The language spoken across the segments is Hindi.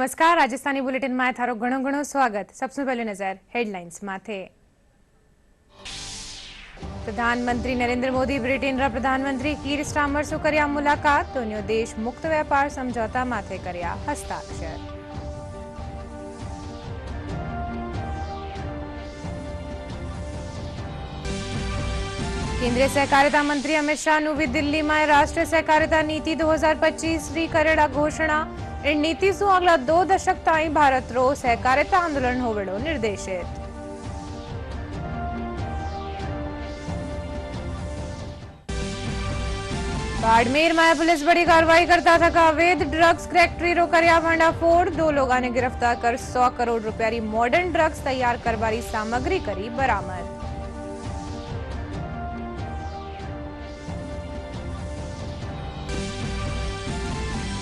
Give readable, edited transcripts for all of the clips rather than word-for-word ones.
नमस्कार। राजस्थानी बुलेटिन में थारो घणो घणो स्वागत। सबसे पहले नजर हेडलाइंस माथे। प्रधानमंत्री नरेंद्र मोदी ब्रिटेन रा प्रधानमंत्री कीर स्टार्मर सो कर्या मुलाकात। दोनों देश मुक्त व्यापार समझौता माथे कर्या हस्ताक्षर। केंद्रीय सहकारिता मंत्री अमित शाह नवी दिल्ली में राष्ट्रीय सहकारिता नीति 2025 री करेड़ा घोषणा। इन नीति सु अगला 2 दशक ताई भारत रो सहकारिता आंदोलन होवेड़ो निर्देशित। बाड़मेर में पुलिस बड़ी कार्रवाई करता थका अवैध ड्रग्स फैक्ट्री रो कर्या भंडाफोड़। 2 लोगों ने गिरफ्तार कर 100 करोड़ रुपया री मॉडर्न ड्रग्स तैयार करवारी सामग्री करी बरामद।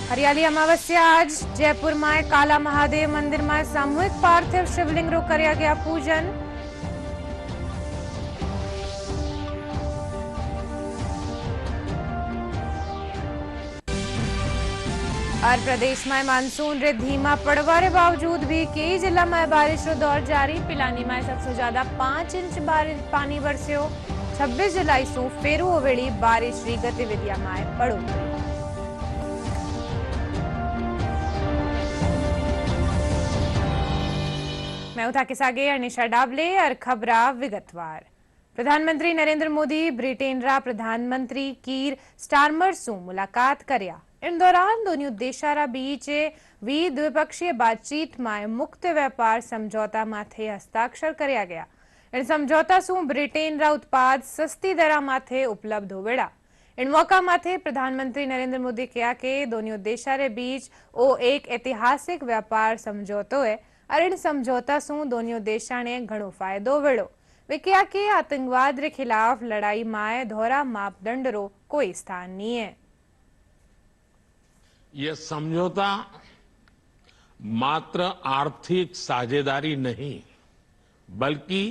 हरियाली अमावस्या आज जयपुर में काला महादेव मंदिर में सामूहिक पार्थिव शिवलिंग रो कर्या गया पूजन। और प्रदेश में मानसून रे धीमा पड़वा रे बावजूद भी कई जिला में बारिश रो दौर जारी। पिलानी में सबसे ज्यादा 5 इंच पानी बरस्यो। 26 जुलाई सु फेरू होवेली बारिश री गतिविधियां में बढ़ोतरी। मैं हूं थाके सागे अनिशा डाबले और खबरा विगतवार। प्रधानमंत्री नरेंद्र मोदी ब्रिटेन रा प्रधानमंत्री कीर स्टार्मर सु मुलाकात कर्या। इन दौरान दोनों देशा रा बीच द्विपक्षीय बातचीत में मुक्त व्यापार समझौता माथे हस्ताक्षर कर्या गया। इन समझौता सु ब्रिटेन रा उत्पाद सस्ती दरा माथे उपलब्ध होवेड़ा। इन मौका माथे प्रधानमंत्री नरेंद्र मोदी कहा कि दोनों देशा रे बीच ओ एक ऐतिहासिक व्यापार समझौतो है और इन समझौता सु दोनों देशा ने घणो फायदो वेड़ो। वे कहा कि आतंकवाद के खिलाफ लड़ाई में दोहरा मापदंड रो कोई स्थान नहीं है। यह समझौता मात्र आर्थिक साझेदारी नहीं बल्कि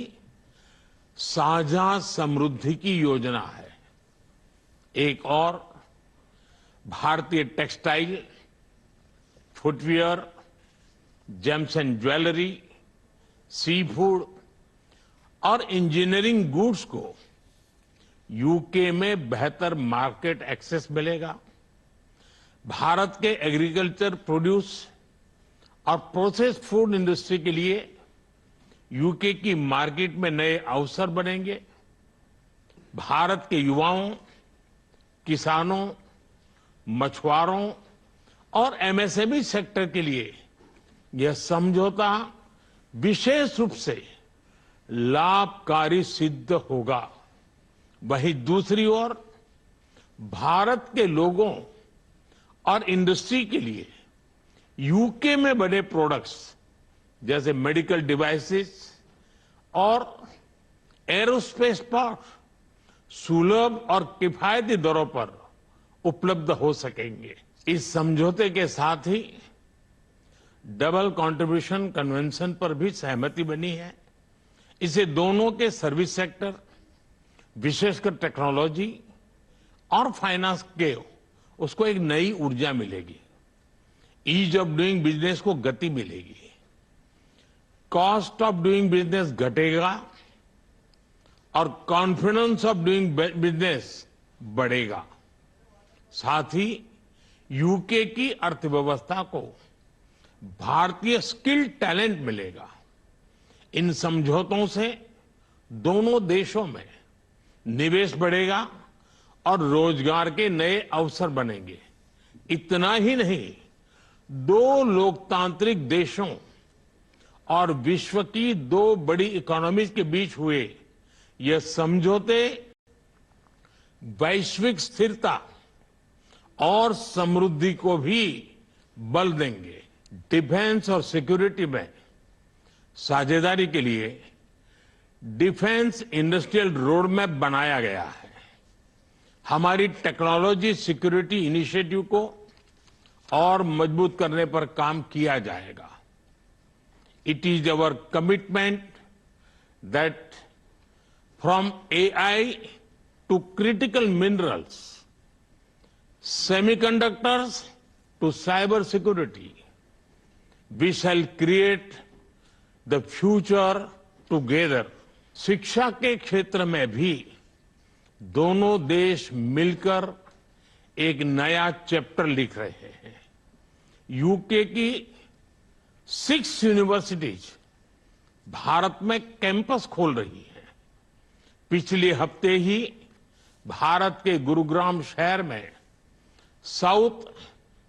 साझा समृद्धि की योजना है। एक और भारतीय textile, footwear, gems and jewellery, sea food और इंजीनियरिंग गुड्स को यूके में बेहतर मार्केट एक्सेस मिलेगा। भारत के एग्रीकल्चर प्रोड्यूस और प्रोसेस्ड फूड इंडस्ट्री के लिए यूके की मार्केट में नए अवसर बनेंगे। भारत के युवाओं, किसानों, मछुआरों और एमएसएमई सेक्टर के लिए यह समझौता विशेष रूप से लाभकारी सिद्ध होगा। वहीं दूसरी ओर भारत के लोगों और इंडस्ट्री के लिए यूके में बने प्रोडक्ट्स जैसे मेडिकल डिवाइसेस और एरोस्पेस पार्ट सुलभ और किफायती दरों पर उपलब्ध हो सकेंगे। इस समझौते के साथ ही डबल कंट्रीब्यूशन कन्वेंशन पर भी सहमति बनी है। इसे दोनों के सर्विस सेक्टर, विशेषकर टेक्नोलॉजी और फाइनेंस के उसको एक नई ऊर्जा मिलेगी। ईज ऑफ डूइंग बिजनेस को गति मिलेगी। कॉस्ट ऑफ डूइंग बिजनेस घटेगा और कॉन्फिडेंस ऑफ डूइंग बिजनेस बढ़ेगा। साथ ही यूके की अर्थव्यवस्था को भारतीय स्किल टैलेंट मिलेगा। इन समझौतों से दोनों देशों में निवेश बढ़ेगा और रोजगार के नए अवसर बनेंगे। इतना ही नहीं, 2 लोकतांत्रिक देशों और विश्व की 2 बड़ी इकोनॉमीज के बीच हुए ये समझौते वैश्विक स्थिरता और समृद्धि को भी बल देंगे। डिफेंस और सिक्योरिटी में साझेदारी के लिए डिफेंस इंडस्ट्रियल रोड मैप बनाया गया है। हमारी टेक्नोलॉजी सिक्योरिटी इनिशिएटिव को और मजबूत करने पर काम किया जाएगा। It is our commitment that from AI to critical minerals, semiconductors to cyber security, we shall create the future together. शिक्षा के क्षेत्र में भी दोनों देश मिलकर एक नया चैप्टर लिख रहे हैं। यूके की 6 यूनिवर्सिटीज भारत में कैंपस खोल रही है। पिछले हफ्ते ही भारत के गुरुग्राम शहर में साउथ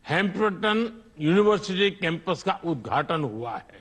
हैम्पटन यूनिवर्सिटी कैंपस का उद्घाटन हुआ है।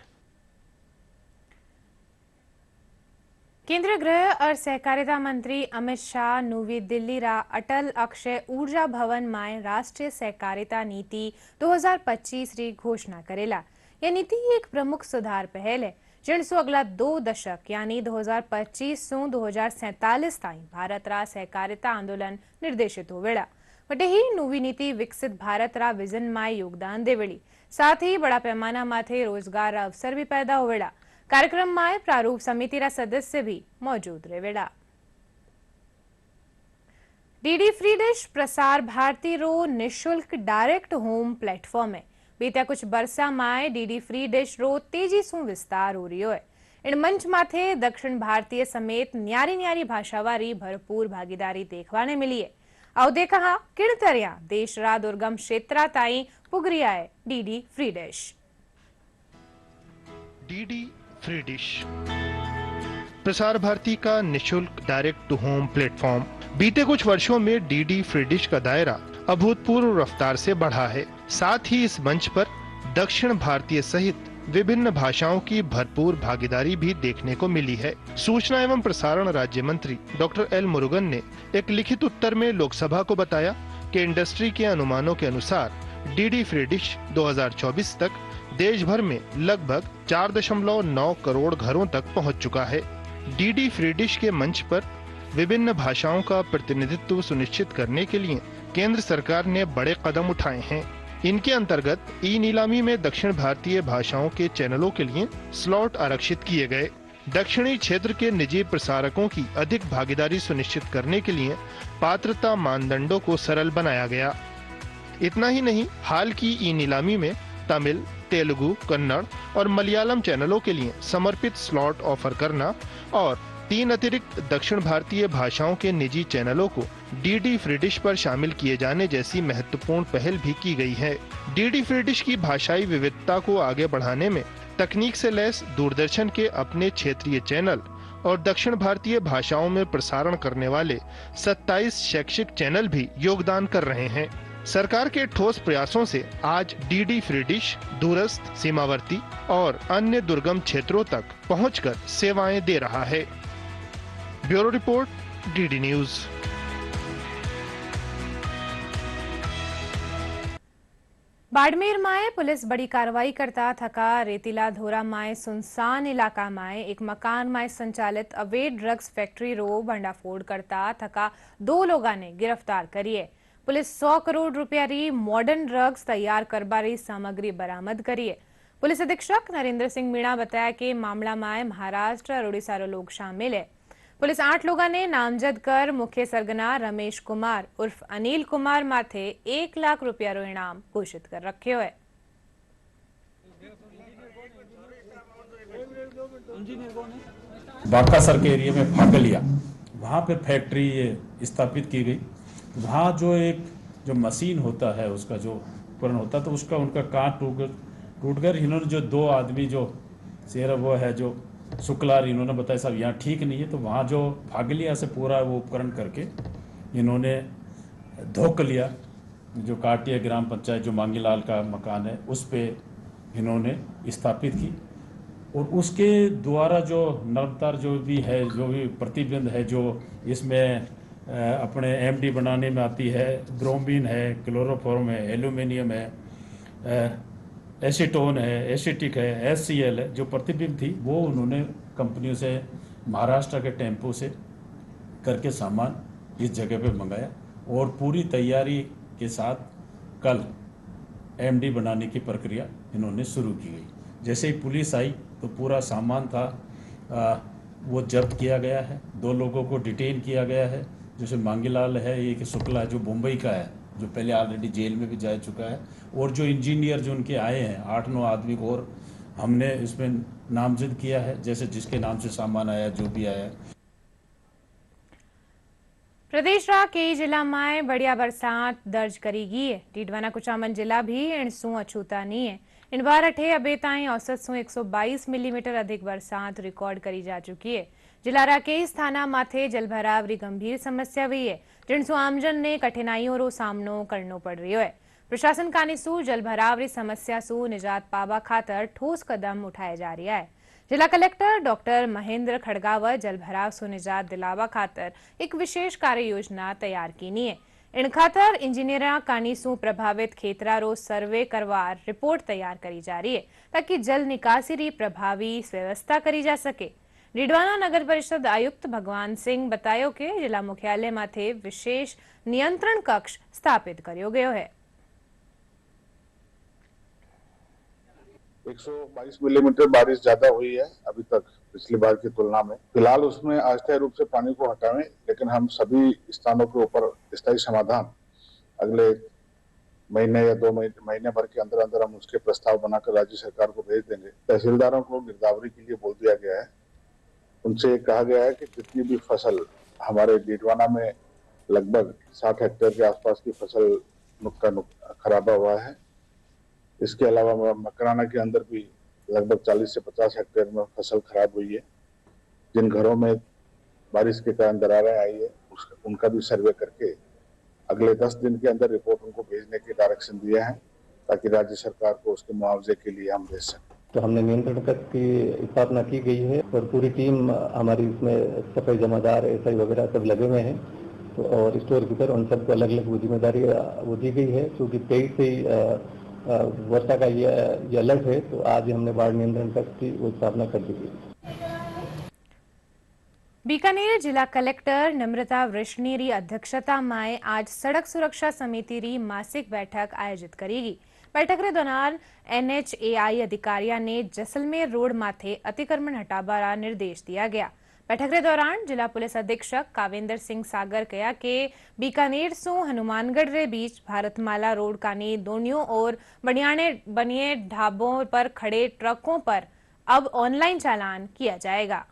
केंद्रीय गृह और सहकारिता मंत्री अमित शाह नवी दिल्ली रा अटल अक्षय ऊर्जा भवन में राष्ट्रीय सहकारिता नीति 2025 री घोषणा करेला। यह नीति एक प्रमुख सुधार पहल है जिनसो अगला 2 दशक यानी 2025 से 2047 ताईं भारत रा सहकारिता आंदोलन निर्देशित होवेला। वटे ही नवी नीति विकसित भारत रा विजन में योगदान देवेली। साथ ही बड़ा पैमाना माथे रोजगार रा अवसर भी पैदा होवेला। कार्यक्रम में प्रारूप समिति रा सदस्य भी मौजूद रहेवेला। DD free dish Prasar Bharati रो निशुल्क डायरेक्ट होम प्लेटफॉर्म है। बीते कुछ बरसा में डीडी फ्री डिश रो तेजी से विस्तार हो रही है। इन मंच माथे दक्षिण भारतीय समेत न्यारी न्यारी भाषावारी भरपूर भागीदारी देखवाने मिली है। आओ देखा किन तरह देश रा दुर्गम क्षेत्रा ताई पुग रिया है DD free dish. DD free dish Prasar Bharati का निशुल्क डायरेक्ट टू होम प्लेटफॉर्म। बीते कुछ वर्षों में डीडी फ्री डिश का दायरा अभूतपूर्व रफ्तार से बढ़ा है। साथ ही इस मंच पर दक्षिण भारतीय सहित विभिन्न भाषाओं की भरपूर भागीदारी भी देखने को मिली है। सूचना एवं प्रसारण राज्य मंत्री डॉक्टर एल मुरुगन ने एक लिखित उत्तर में लोकसभा को बताया कि इंडस्ट्री के अनुमानों के अनुसार डीडी फ्री डिश 2024 तक देश भर में लगभग 4.9 करोड़ घरों तक पहुंच चुका है। डीडी फ्री डिश के मंच पर विभिन्न भाषाओं का प्रतिनिधित्व सुनिश्चित करने के लिए केंद्र सरकार ने बड़े कदम उठाए हैं। इनके अंतर्गत ई नीलामी में दक्षिण भारतीय भाषाओं के चैनलों के लिए स्लॉट आरक्षित किए गए। दक्षिणी क्षेत्र के निजी प्रसारकों की अधिक भागीदारी सुनिश्चित करने के लिए पात्रता मानदंडों को सरल बनाया गया। इतना ही नहीं, हाल की ई नीलामी में तमिल, तेलुगु, कन्नड़ और मलयालम चैनलों के लिए समर्पित स्लॉट ऑफर करना और 3 अतिरिक्त दक्षिण भारतीय भाषाओं के निजी चैनलों को डीडी फ्री डिश पर शामिल किए जाने जैसी महत्वपूर्ण पहल भी की गई है। डीडी फ्री डिश की भाषाई विविधता को आगे बढ़ाने में तकनीक से लैस दूरदर्शन के अपने क्षेत्रीय चैनल और दक्षिण भारतीय भाषाओं में प्रसारण करने वाले 27 शैक्षिक चैनल भी योगदान कर रहे हैं। सरकार के ठोस प्रयासों से आज डीडी फ्री डिश दूरस्थ, सीमावर्ती और अन्य दुर्गम क्षेत्रों तक पहुंचकर सेवाएं दे रहा है। Bureau report, DD news. Barmer में पुलिस बड़ी कार्रवाई करता थका रेतीला धोरा में सुनसान इलाका में एक मकान में संचालित अवैध ड्रग्स फैक्ट्री रो भंडाफोड़ करता थका 2 लोगों ने गिरफ्तार करी है। पुलिस 100 करोड़ रुपया री मॉडर्न ड्रग्स तैयार करबारी सामग्री बरामद करी है। पुलिस अधीक्षक नरेंद्र सिंह मीणा बताया कि मामला में महाराष्ट्र और उड़ीसा रो लोग शामिल है। पुलिस 8 लोगों ने नामजद कर मुख्य सरगना रमेश कुमार उर्फ अनिल कुमार माथे 1 लाख रुपया रो इनाम घोषित कर रखे हुए। बाकासर के एरिया में फागलिया, वहाँ पर फैक्ट्री स्थापित की गई। वहाँ जो मशीन होता है, उसका जो उपकरण होता है, तो उसका उनका कांच टूट कर इन्होंने जो 2 आदमी जो शेर वो है जो शुक्लार, इन्होंने बताया साहब यहाँ ठीक नहीं है, तो वहाँ जो फागलिया से पूरा वो उपकरण करके इन्होंने धोख लिया। जो काटिया ग्राम पंचायत जो मांगीलाल का मकान है उस पे इन्होंने स्थापित की और उसके द्वारा जो नर्मदार जो भी है, जो भी प्रतिबंध है, जो इसमें अपने एमडी बनाने में आती है, ब्रोमीन है, क्लोरोफॉर्म है, एल्यूमिनियम है, एसीटोन है, एसिटिक है, एचसीएल है, जो प्रतिबिंब थी वो उन्होंने कंपनियों से महाराष्ट्र के टेम्पो से करके सामान इस जगह पे मंगाया और पूरी तैयारी के साथ कल एमडी बनाने की प्रक्रिया इन्होंने शुरू की गई। जैसे ही पुलिस आई तो पूरा सामान था वो जब्त किया गया है। 2 लोगों को डिटेन किया गया है, जैसे मांगीलाल है, एक शुक्ला जो मुंबई का है जो पहले ऑलरेडी जेल में भी जा चुका है, और जो इंजीनियर जो उनके आए हैं 8-9 आदमी को और हमने इसमें नामजद किया है, जैसे जिसके नाम से सामान आया, जो भी आया। प्रदेशरा कई जिला में बढ़िया बरसात दर्ज करी गई है। डीडवाना कुचामन जिला भी इन सू अछूता नहीं है। इन बार अठे अबे ताईं औसत सू 122 मिलीमीटर अधिक बरसात रिकॉर्ड करी जा चुकी है। जिला कई स्थाना माथे जलभराव री गंभीर समस्या हुई है, जिनसू आमजन ने कठिनाइयों रो सामनो करनो पड़ रही है। प्रशासन कानीसू जलभराव री समस्या सू निजात पावा खातर ठोस कदम उठाया जा रहा है। जिला कलेक्टर डॉक्टर महेंद्र खड़गावत जलभराव सो निजात दिलावा खातर एक विशेष कार्य योजना तैयार कीनी है। इन खातर इंजीनियरा कानीसू प्रभावित खेतरा रो सर्वे करवार रिपोर्ट तैयार करी जा रही है, ताकि जल निकासी री प्रभावी व्यवस्था करी जा सके। डीडवाना नगर परिषद आयुक्त भगवान सिंह बतायो कि जिला मुख्यालय माथे विशेष नियंत्रण कक्ष स्थापित करो गयो है। 122 मिलीमीटर बारिश ज्यादा हुई है अभी तक पिछली बार की तुलना में। फिलहाल उसमें अस्थायी रूप से पानी को हटावें, लेकिन हम सभी स्थानों के ऊपर स्थायी समाधान अगले महीने या 2 महीने भर के अंदर अंदर हम उसके प्रस्ताव बनाकर राज्य सरकार को भेज देंगे। तहसीलदारों को गिरदावरी के लिए बोल दिया गया है। उनसे कहा गया है कि जितनी भी फसल हमारे डीडवाना में लगभग 60 हेक्टेयर के आसपास की फसल खराबा हुआ है। इसके अलावा मकराना के अंदर भी लगभग 40 से 50 हेक्टेयर में फसल खराब हुई है। जिन घरों में बारिश के कारण दरारें आई है उनका भी सर्वे करके अगले 10 दिन के अंदर रिपोर्ट उनको भेजने के डायरेक्शन दिए हैं, ताकि राज्य सरकार को उसके मुआवजे के लिए हम भेज सकें। तो हमने नियंत्रण कक्ष की स्थापना की गई है और पूरी टीम हमारी इसमें सफाई जमादार एसआई वगैरह सब लगे हुए हैं। तो और स्टोर कीपर उन सबको अलग अलग वो जिम्मेदारी वो दी गई है, क्योंकि 23 से वर्षा का ये अलर्ट है। तो आज हमने बाढ़ नियंत्रण कक्ष की वो स्थापना कर दी गई। बीकानेर जिला कलेक्टर नम्रता वृष्णी री अध्यक्षता में आज सड़क सुरक्षा समिति री मासिक बैठक आयोजित करेगी। बैठक के दौरान NHAI अधिकारियों ने जैसलमेर रोड माथे अतिक्रमण हटाबा निर्देश दिया गया। बैठक के दौरान जिला पुलिस अधीक्षक कावेंद्र सिंह सागर कहा कि बीकानेर सो हनुमानगढ़ रे बीच भारतमाला रोड कानी दोनों और बनिए ढाबों पर खड़े ट्रकों पर अब ऑनलाइन चालान किया जाएगा।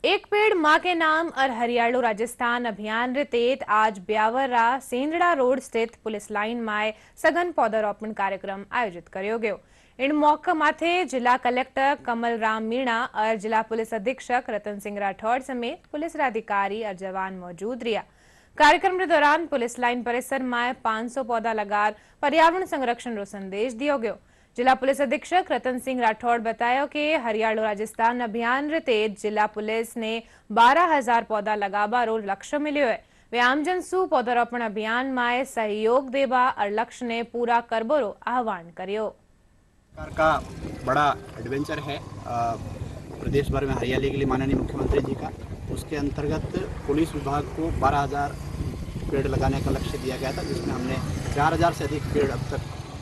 एक पेड़ मां के नाम और हरियाणा राजस्थान अभियान रे तहत आज ब्यावरा सेंदड़ा रोड स्थित पुलिस लाइन में सघन पौधारोपण कार्यक्रम आयोजित करो गयो। इन मौके माथे जिला कलेक्टर कमल राम मीणा और जिला पुलिस अधीक्षक रतन सिंह राठौड़ समेत पुलिस अधिकारी और जवान मौजूद रहा। कार्यक्रम के दौरान पुलिस लाइन परिसर में 500 पौधा लगार पर्यावरण संरक्षण रो संदेश दियो गयो। जिला पुलिस अधीक्षक रतन सिंह राठौड़ बताया कि हरियाणा राजस्थान अभियान रे तहत जिला पुलिस ने 12,000 पौधा लगाबा रो लक्ष्य मिलो है। वे आमजन सु पौधारोपण अभियान में सहयोग देवा और लक्ष्य ने पूरा करबो रो आह्वान करियो। का बड़ा एडवेंचर है प्रदेश भर में हरियाली के लिए माननीय मुख्यमंत्री जी का। उसके अंतर्गत पुलिस विभाग को 12,000 पेड़ लगाने का लक्ष्य दिया गया था, जिसमें हमने 4,000 से अधिक पेड़ अब तक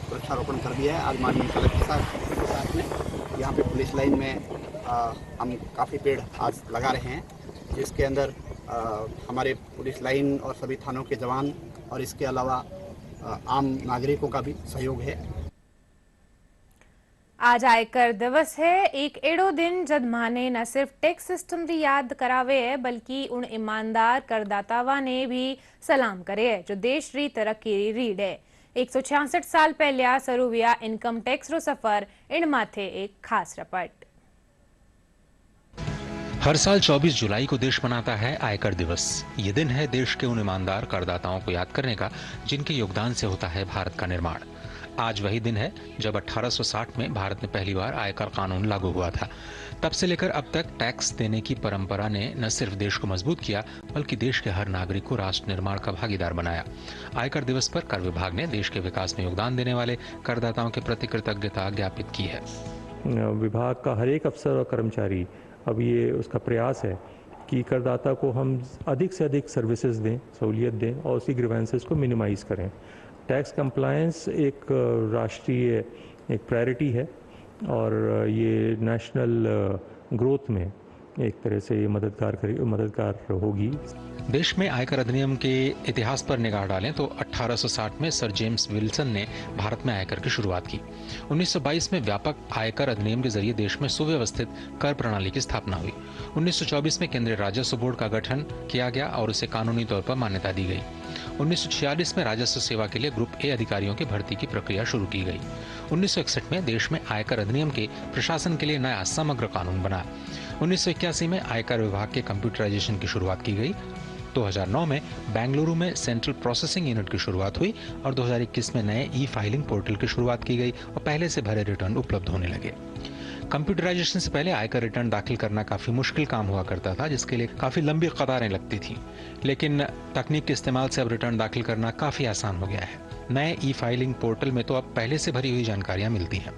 वृक्षारोपण कर दिया है। आज माननीय कलेक्टर साहब के साथ में यहाँ पे पुलिस लाइन में हम काफ़ी पेड़ आज लगा रहे हैं, जिसके अंदर हमारे पुलिस लाइन और सभी थानों के जवान और इसके अलावा आम नागरिकों का भी सहयोग है। आज आयकर दिवस है, एक एड़ो दिन जद माने न सिर्फ टैक्स सिस्टम की याद करावे है, बल्कि उन ईमानदार करदातावा ने भी सलाम करे है जो देश री तरक्की रीढ़ है। 166 साल पहले शुरू हुआ इनकम टैक्स रो सफर, इन माथे एक खास रपट। हर साल 24 जुलाई को देश मनाता है आयकर दिवस। ये दिन है देश के उन ईमानदार करदाताओं को याद करने का जिनके योगदान से होता है भारत का निर्माण। आज वही दिन है जब 1860 में भारत में पहली बार आयकर कानून लागू हुआ था। तब से लेकर अब तक टैक्स देने की परंपरा ने न सिर्फ देश को मजबूत किया, बल्कि देश के हर नागरिक को राष्ट्र निर्माण का भागीदार बनाया। आयकर दिवस पर कर विभाग ने देश के विकास में योगदान देने वाले करदाताओं के प्रति कृतज्ञता ज्ञापित की है। विभाग का हर एक अफसर और कर्मचारी अब ये उसका प्रयास है कि करदाता को हम अधिक से अधिक सर्विसेज दें, सहूलियत दें और उसकी ग्रीवेंसेस को मिनिमाइज करें। टैक्स कंप्लायंस एक राष्ट्रीय एक प्रायोरिटी है और ये नेशनल ग्रोथ में एक तरह से ये मददगार होगी। देश में आयकर अधिनियम के इतिहास पर निगाह डालें तो 1860 में सर जेम्स विल्सन ने भारत में आयकर की शुरुआत की। 1922 में व्यापक आयकर अधिनियम के जरिए देश में सुव्यवस्थित कर प्रणाली की स्थापना हुई। 1924 में केंद्रीय राजस्व बोर्ड का गठन किया गया और उसे कानूनी तौर पर मान्यता दी गई। 1946 में राजस्व सेवा के लिए ग्रुप ए अधिकारियों की भर्ती की प्रक्रिया शुरू की गई। 1961 में देश में आयकर अधिनियम के प्रशासन के लिए नया समग्र कानून बना। 1981 में आयकर विभाग के कंप्यूटराइजेशन की शुरुआत की गई। 2009 में बेंगलुरु में सेंट्रल प्रोसेसिंग यूनिट की शुरुआत हुई और 2021 में नए ई फाइलिंग पोर्टल की शुरुआत की गई और पहले से भरे रिटर्न उपलब्ध होने लगे। कंप्यूटराइजेशन से पहले आयकर रिटर्न दाखिल करना काफी मुश्किल काम हुआ करता था, जिसके लिए काफी लंबी कतारें लगती थी, लेकिन तकनीक के इस्तेमाल से अब रिटर्न दाखिल करना काफी आसान हो गया है। नए ई फाइलिंग पोर्टल में तो अब पहले से भरी हुई जानकारियां मिलती हैं।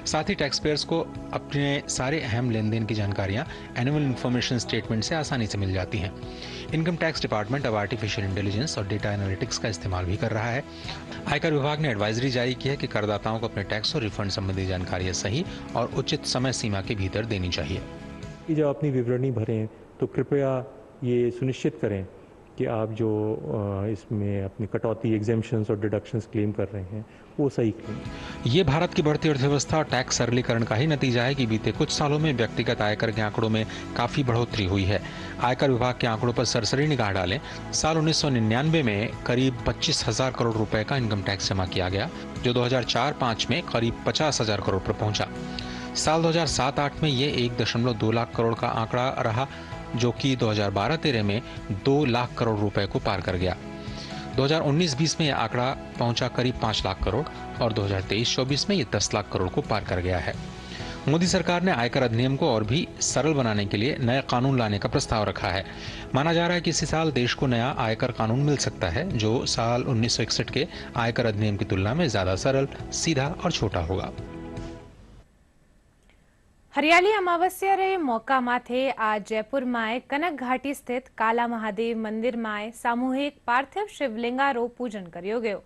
साथ ही टैक्स पेयर्स को अपने सारे अहम लेन देन की जानकारियां एनुअल इन्फॉर्मेशन स्टेटमेंट से आसानी से मिल जाती हैं। इनकम टैक्स डिपार्टमेंट अब आर्टिफिशियल इंटेलिजेंस और डेटा एनालिटिक्स का इस्तेमाल भी कर रहा है। आयकर विभाग ने एडवाइजरी जारी की है कि करदाताओं को अपने टैक्स और रिफंड संबंधी जानकारियां सही और उचित समय सीमा के भीतर देनी चाहिए। जब अपनी विवरणी भरें तो कृपया ये सुनिश्चित करें कि आप जो इसमें अपनी कटौती, एग्जेम्पशंस और डिडक्शंस क्लेम कर रहे हैं वो सही क्लेम। ये भारत की बढ़ती अर्थव्यवस्था और टैक्स सरलीकरण का ही नतीजा है कि बीते कुछ सालों में व्यक्तिगत आयकर के आंकड़ों में काफी बढ़ोतरी हुई है। आयकर विभाग के आंकड़ों पर सरसरी निगाह डालें, साल 1999 में करीब 25,000 करोड़ रुपए का इनकम टैक्स जमा किया गया, जो 2004-05 में करीब 50,000 करोड़ पर पहुंचा। साल 2007-08 में ये 1.2 लाख करोड़ का आंकड़ा रहा, जो कि 2012-13 में 2 लाख करोड़ रुपए को पार कर गया। 2019-20 में यह आंकड़ा पहुंचा करीब 5 लाख करोड़ और 2023-24 में ये 10 लाख करोड़ को पार कर गया है। मोदी सरकार ने आयकर अधिनियम को और भी सरल बनाने के लिए नए कानून लाने का प्रस्ताव रखा है। माना जा रहा है कि इसी साल देश को नया आयकर कानून मिल सकता है, जो साल 1961 के आयकर अधिनियम की तुलना में ज्यादा सरल, सीधा और छोटा होगा। हरियाली अमावस्या रे मौका माथे आज जयपुर माए कनक घाटी स्थित काला महादेव मंदिर माए सामूहिक पार्थिव शिवलिंगा रो पूजन करियो गयो।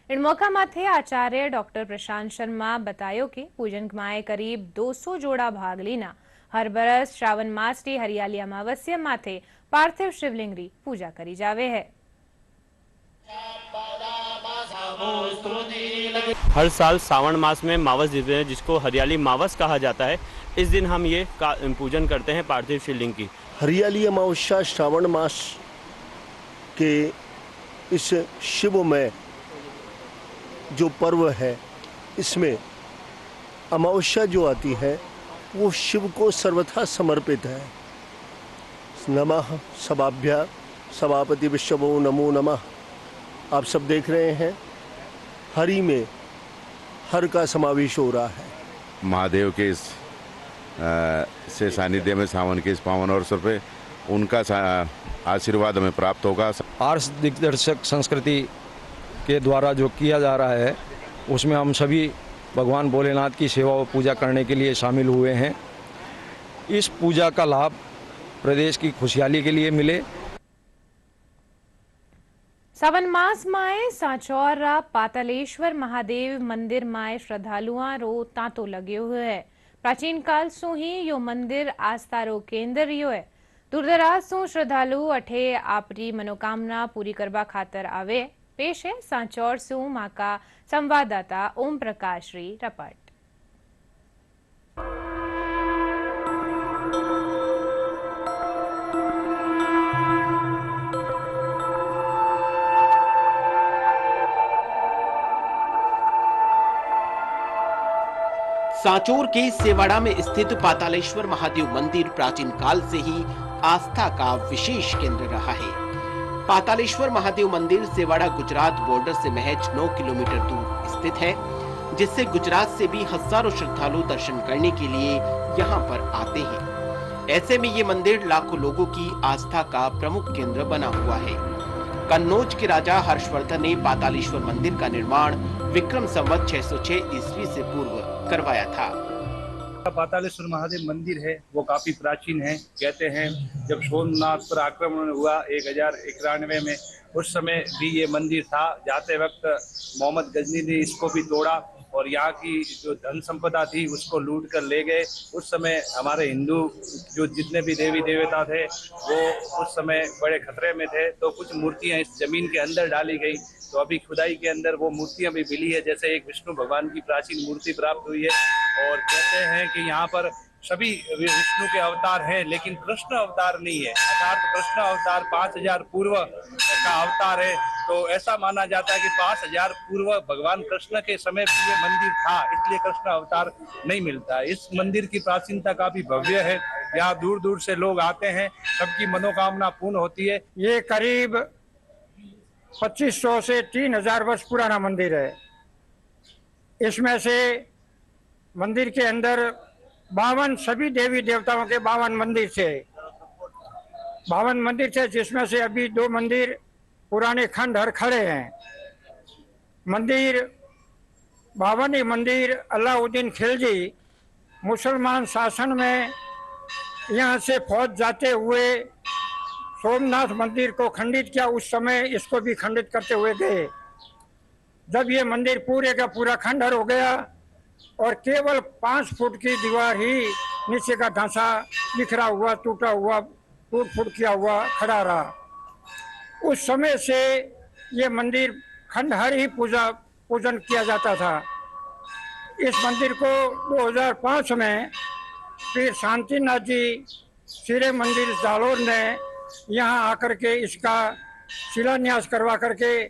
इन मौका माथे आचार्य डॉक्टर प्रशांत शर्मा बतायो कि पूजन माए करीब 200 जोड़ा भाग लीना। हर बरस श्रावण मास री हरियाली अमावस्या माथे पार्थिव शिवलिंग री पूजा करी जावे है। हर साल सावन मास में मावस दिवस है, जिसको हरियाली मावस कहा जाता है। इस दिन हम ये पूजन करते हैं पार्थिव शिवलिंग की। हरियाली अमावस्या श्रावण मास के इस शिवमय जो पर्व है, इसमें अमावस्या जो आती है वो शिव को सर्वथा समर्पित है। नमः सभाभ्या सभापति विश्वभो नमो नमः। आप सब देख रहे हैं हरि में हर का समावेश हो रहा है। महादेव के इस से सानिध्य में सावन के इस पावन अवसर पे उनका आशीर्वाद हमें प्राप्त होगा। आर्ष दिग्दर्शक संस्कृति के द्वारा जो किया जा रहा है, उसमें हम सभी भगवान भोलेनाथ की सेवा और पूजा करने के लिए शामिल हुए हैं। इस पूजा का लाभ प्रदेश की खुशहाली के लिए मिले। सावन मास माए सांचौर पातालेश्वर महादेव मंदिर माए श्रद्धालुओं रो तांतो लग्यो हुए है। प्राचीन काल सु ही यो मंदिर आस्था रो केंद्र रियो है। दूरदराज सु श्रद्धालु अठे आपरी मनोकामना पूरी करवा खातर आवे। पेश है सांचौर सु मां का संवाददाता ओम प्रकाश री रपट। सांचौर के सेवाड़ा में स्थित पातालेश्वर महादेव मंदिर प्राचीन काल से ही आस्था का विशेष केंद्र रहा है। पातालेश्वर महादेव मंदिर सेवाड़ा गुजरात बॉर्डर से महज 9 किलोमीटर दूर स्थित है, जिससे गुजरात से भी हजारों श्रद्धालु दर्शन करने के लिए यहाँ पर आते हैं। ऐसे में ये मंदिर लाखों लोगों की आस्था का प्रमुख केंद्र बना हुआ है। कन्नौज के राजा हर्षवर्धन ने पातालेश्वर मंदिर का निर्माण विक्रम संवत 606 ईस्वी से पूर्व करवाया था। पातालेश्वर महादेव मंदिर है वो काफी प्राचीन है। कहते हैं जब सोमनाथ पर आक्रमण हुआ 1091 में, उस समय भी ये मंदिर था। जाते वक्त मोहम्मद गजनी ने इसको भी तोड़ा और यहाँ की जो धन संपदा थी उसको लूट कर ले गए। उस समय हमारे हिंदू जो जितने भी देवी देवता थे वो उस समय बड़े खतरे में थे, तो कुछ मूर्तियाँ इस जमीन के अंदर डाली गई। तो अभी खुदाई के अंदर वो मूर्तियाँ भी मिली है, जैसे एक विष्णु भगवान की प्राचीन मूर्ति प्राप्त हुई है। और कहते हैं कि यहाँ पर सभी विष्णु के अवतार हैं, लेकिन कृष्ण अवतार नहीं है, अर्थात कृष्ण अवतार 5000 पूर्व का अवतार है। तो ऐसा माना जाता है कि 5000 पूर्व भगवान कृष्ण के समय भी ये मंदिर था, इसलिए कृष्ण अवतार नहीं मिलता। इस मंदिर की प्राचीनता काफी भव्य है, यहाँ दूर दूर से लोग आते हैं, सबकी मनोकामना पूर्ण होती है। ये करीब 2500 से 3000 वर्ष पुराना मंदिर है। इसमें से मंदिर के अंदर 52 सभी देवी देवताओं के 52 मंदिर थे, जिसमें से अभी 2 मंदिर पुराने खंडहर खड़े हैं। 52 मंदिर अलाउद्दीन खिलजी मुसलमान शासन में यहाँ से फौज जाते हुए सोमनाथ मंदिर को खंडित किया, उस समय इसको भी खंडित करते हुए गए। जब ये मंदिर पूरे का पूरा खंडहर हो गया और केवल 5 फुट की दीवार ही नीचे का ढांचा बिखरा हुआ, टूटा हुआ, टूट फूट किया हुआ खड़ा रहा। उस समय से ये मंदिर खंडहर ही पूजन किया जाता था। इस मंदिर को 2005 में फिर शांतिनाथ जी सिरे मंदिर जालोर ने यहाँ आकर के इसका शिलान्यास करवा करके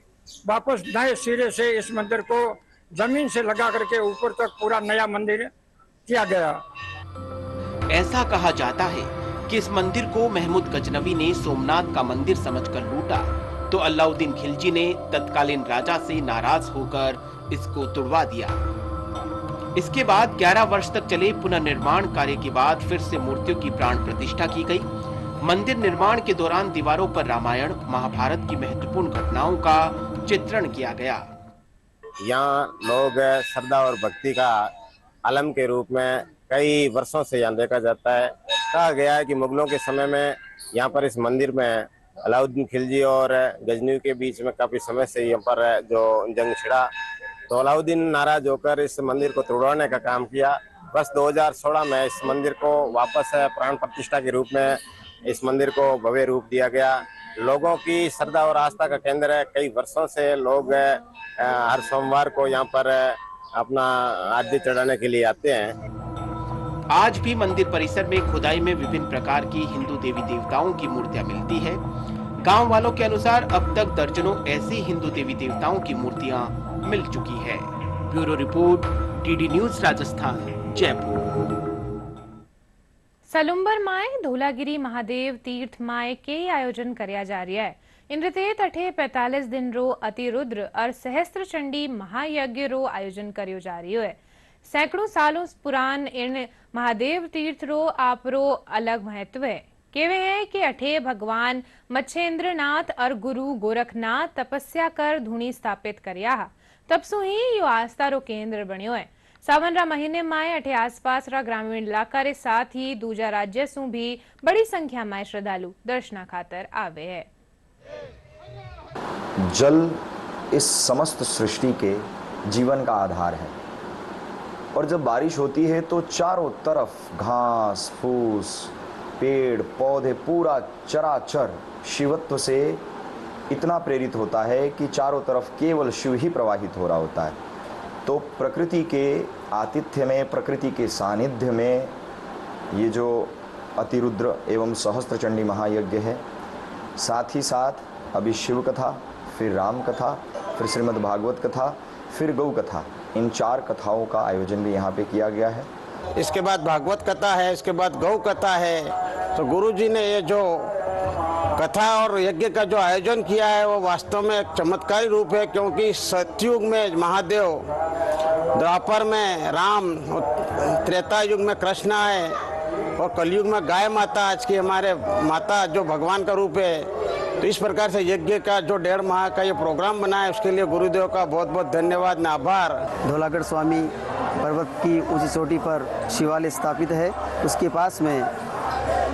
वापस नए सिरे से इस मंदिर को जमीन से लगा करके ऊपर तक पूरा नया मंदिर किया गया। ऐसा कहा जाता है कि इस मंदिर को महमूद गजनवी ने सोमनाथ का मंदिर समझकर लूटा, तो अलाउद्दीन खिलजी ने तत्कालीन राजा से नाराज होकर इसको तुड़वा दिया। इसके बाद 11 वर्ष तक चले पुनर्निर्माण कार्य के बाद फिर से मूर्तियों की प्राण प्रतिष्ठा की गई। मंदिर निर्माण के दौरान दीवारों पर रामायण, महाभारत की महत्वपूर्ण घटनाओं का चित्रण किया गया। यहाँ लोग श्रद्धा और भक्ति का आलम के रूप में कई वर्षों से यहाँ देखा जाता है। कहा गया है कि मुगलों के समय में यहाँ पर इस मंदिर में अलाउद्दीन खिलजी और गजनवी के बीच में काफी समय से यहाँ पर जो जंग छिड़ा, तो अलाउद्दीन नाराज होकर इस मंदिर को तोड़वाने का काम किया। बस 2016 में इस मंदिर को वापस प्राण प्रतिष्ठा के रूप में इस मंदिर को भव्य रूप दिया गया। लोगों की श्रद्धा और आस्था का केंद्र है। कई वर्षों से लोग हर सोमवार को यहाँ पर अपना आरती चढ़ाने के लिए आते हैं। आज भी मंदिर परिसर में खुदाई में विभिन्न प्रकार की हिंदू देवी देवताओं की मूर्तियां मिलती है। गांव वालों के अनुसार अब तक दर्जनों ऐसी हिंदू देवी देवताओं की मूर्तियां मिल चुकी है। Bureau report, TD news Rajasthan, Jaipur. Salumbar माए धोलागिरी महादेव तीर्थ माए के आयोजन कर्या जा रहा है। इन रीते अठे 45 दिन रो अतिरुद्र और सहस्त्र चंडी महायज्ञ रो आयोजन कर्यो जा रही है। सैकड़ों सालों पुरान इन महादेव तीर्थ रो आपरो अलग महत्व है। केवे है कि अठे भगवान मच्छेंद्रनाथ और गुरु गोरखनाथ तपस्या कर धूणी स्थापित कर्या, तब सु ही यो आस्था रो केंद्र बन्यो है। सावन रा महीने में अठे आसपास रा ग्रामीण इलाका रे साथ ही दूजा राज्य सु भी बड़ी संख्या में श्रद्धालु दर्शना खातर आवे है। जल इस समस्त सृष्टि के जीवन का आधार है और जब बारिश होती है तो चारों तरफ घास फूस पेड़ पौधे पूरा चराचर शिवत्व से इतना प्रेरित होता है कि चारों तरफ केवल शिव ही प्रवाहित हो रहा होता है। तो प्रकृति के आतिथ्य में, प्रकृति के सानिध्य में ये जो अतिरुद्र एवं सहस्त्र चंडी महायज्ञ है, साथ ही साथ अभी शिव कथा, फिर राम कथा, फिर श्रीमद् भागवत कथा, फिर गौ कथा, इन 4 कथाओं का आयोजन भी यहाँ पे किया गया है। इसके बाद भागवत कथा है, इसके बाद गौ कथा है। तो गुरु जी ने ये जो कथा और यज्ञ का जो आयोजन किया है वो वास्तव में एक चमत्कारी रूप है, क्योंकि सतयुग में महादेव, द्वापर में राम, त्रेता युग में कृष्ण है और कलयुग में गाय माता आज की हमारे माता जो भगवान का रूप है। तो इस प्रकार से यज्ञ का जो 1.5 माह का ये प्रोग्राम बना है उसके लिए गुरुदेव का बहुत बहुत धन्यवाद, आभार। धौलागढ़ स्वामी पर्वत की ऊंची चोटी पर शिवालय स्थापित है। उसके पास में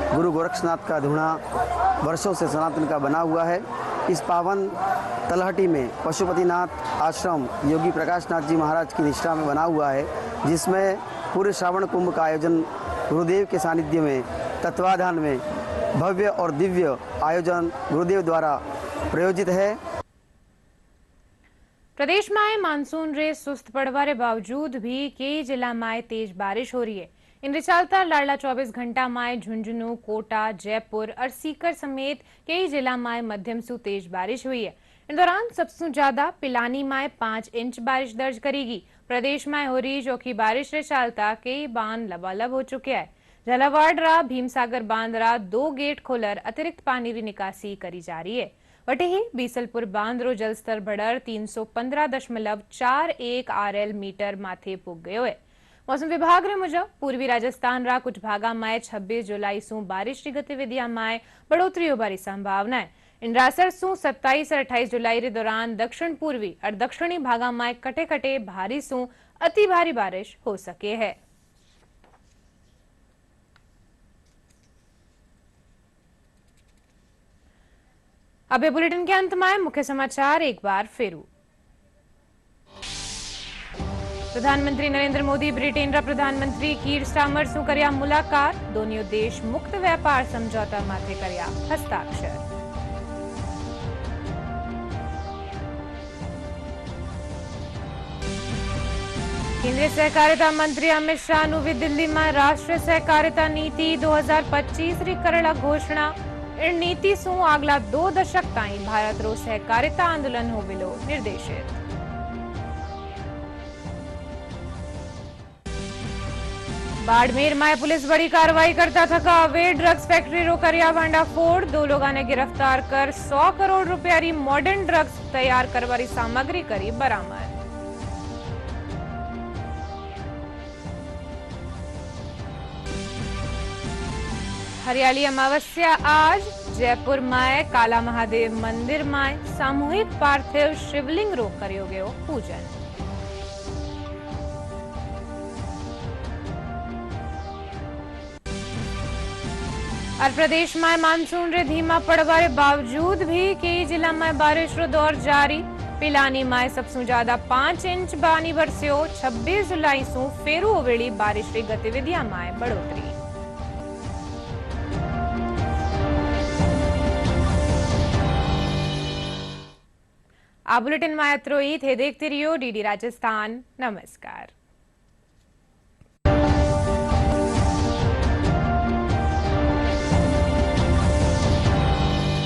गुरु गोरक्षनाथ का धूणा वर्षों से सनातन का बना हुआ है इस पावन तलहटी में पशुपतिनाथ आश्रम योगी प्रकाश नाथ जी महाराज की निष्ठा में बना हुआ है, जिसमें पूरे श्रावण कुंभ का आयोजन गुरुदेव के सानिध्य में तत्वाधान में भव्य और दिव्य आयोजन गुरुदेव द्वारा प्रायोजित है। प्रदेश में मानसून रे सुस्त पड़वारे बावजूद भी कई जिला में तेज बारिश हो रही है। इन चलता लाडला 24 घंटा में झुंझुनू, कोटा, जयपुर और सीकर समेत कई जिला में मध्यम से तेज बारिश हुई है। इन दौरान सबसे ज्यादा पिलानी में 5 इंच बारिश दर्ज करेगी। प्रदेश में हो रही चौकी बारिश रे चलता कई बांध लबालब हो चुके हैं। झालावाड़ रा भीमसागर बांध रा 2 गेट खोलर अतिरिक्त पानी री निकासी करी जा रही है। वटे ही बीसलपुर बांध रो जलस्तर बढ़र 315.41 RL मीटर माथे पुग गयो है। मौसम विभाग रे मुजब पूर्वी राजस्थान रा कुछ भागा में 26 जुलाई सु बारिश की गतिविधियां में बढ़ोतरी होबारी संभावना है। इन रासर सु 27 और 28 जुलाई रे दौरान दक्षिण पूर्वी और दक्षिणी भागा में कटे कटे भारी सु अति भारी बारिश हो सके है। अब बुलेटिन के अंत में मुख्य समाचार एक बार फिर। प्रधानमंत्री नरेंद्र मोदी ब्रिटेन रा प्रधानमंत्री कीर स्टार्मर सु कर्या मुलाकात। दोनों देश मुक्त व्यापार समझौता माथे कर्या हस्ताक्षर। केंद्रीय सहकारिता मंत्री अमित शाह नु भी दिल्ली में राष्ट्रीय सहकारिता नीति 2025 री करेला घोषणा। इन नीति सु आगला 2 दशक ताई भारत रो सहकारिता आंदोलन होवेलो निर्देशित। बाड़मेर में पुलिस बड़ी कार्रवाई करता थका अवैध ड्रग्स फैक्ट्री रो करिया भांडा फोड़। 2 लोगों ने गिरफ्तार कर 100 करोड़ रुपया री मॉडर्न ड्रग्स तैयार करवारी सामग्री करी बरामद। हरियाली अमावस्या आज जयपुर में काला महादेव मंदिर में सामूहिक पार्थिव शिवलिंग रो करियो गयो पूजन। और प्रदेश में मानसून रे धीमा पड़वारे बावजूद भी कई जिला में बारिश रो दौर जारी। पिलानी में सबसे ज्यादा 5 इंच पानी बरस्यो। 26 जुलाई सु फेरू ओवेली बारिश री गतिविधियां में बढ़ोतरी। आ बुलेटिन में इतरो ही थे। देखते रहियो DD राजस्थान। नमस्कार।